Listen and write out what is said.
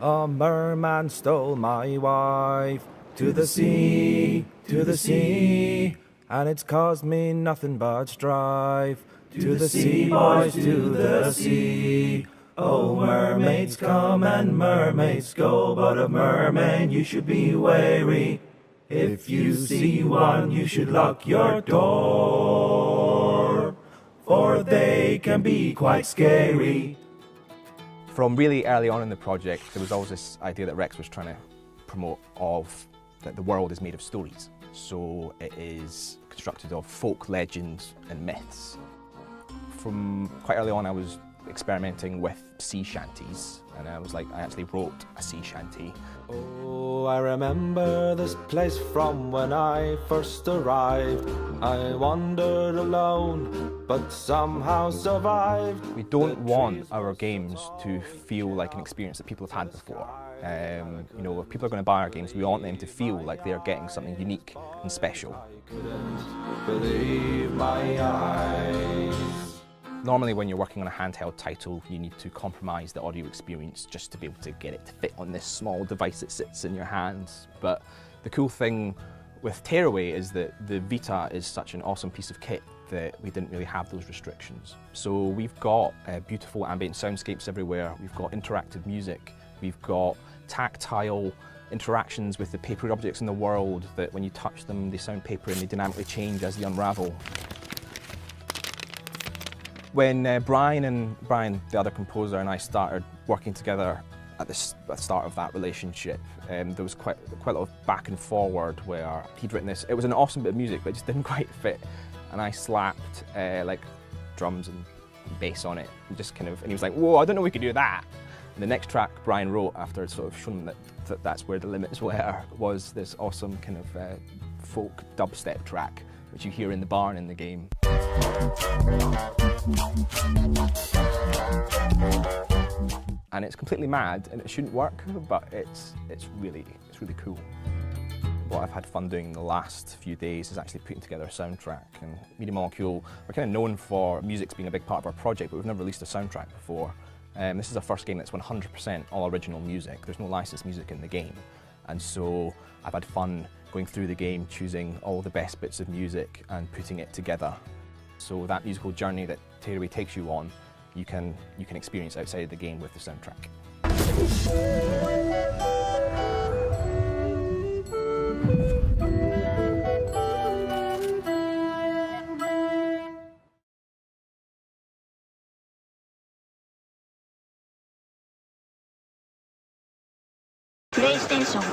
A merman stole my wife to the sea, and it's caused me nothing but strife. To the sea, boys, to the sea. Oh, mermaids come and mermaids go, but of mermen you should be wary. If you see one, you should lock your door, for they can be quite scary. From really early on in the project, there was always this idea that Rex was trying to promote that the world is made of stories. So it is constructed of folk legends and myths. From quite early on, I was experimenting with sea shanties, and I actually wrote a sea shanty. Oh, I remember this place from when I first arrived. I wandered alone, but somehow survived. We don't want our games to feel like an experience that people have had before. You know, if people are going to buy our games, we want them to feel like they are getting something unique and special. I couldn't believe my eyes. Normally when you're working on a handheld title, you need to compromise the audio experience just to be able to get it to fit on this small device that sits in your hands. But the cool thing with Tearaway is that the Vita is such an awesome piece of kit that we didn't really have those restrictions. So we've got beautiful ambient soundscapes everywhere, we've got interactive music, we've got tactile interactions with the paper objects in the world that when you touch them they sound paper and they dynamically change as they unravel. When Brian, the other composer, and I started working together at the start of that relationship, there was quite a lot of back and forward where he'd written this. It was an awesome bit of music, but it just didn't quite fit. And I slapped like drums and bass on it, and he was like, "Whoa, I don't know we could do that." And the next track Brian wrote after I'd sort of shown him that that's where the limits were, was this awesome kind of folk dubstep track, which you hear in the barn in the game. And it's completely mad and it shouldn't work, but it's really cool. What I've had fun doing in the last few days is actually putting together a soundtrack. And Media Molecule, we're kind of known for music's being a big part of our project, but we've never released a soundtrack before. This is our first game that's 100% all original music. There's no licensed music in the game. And so I've had fun going through the game, choosing all the best bits of music and putting it together. So that musical journey that Tearaway takes you on, you can experience outside of the game with the soundtrack. PlayStation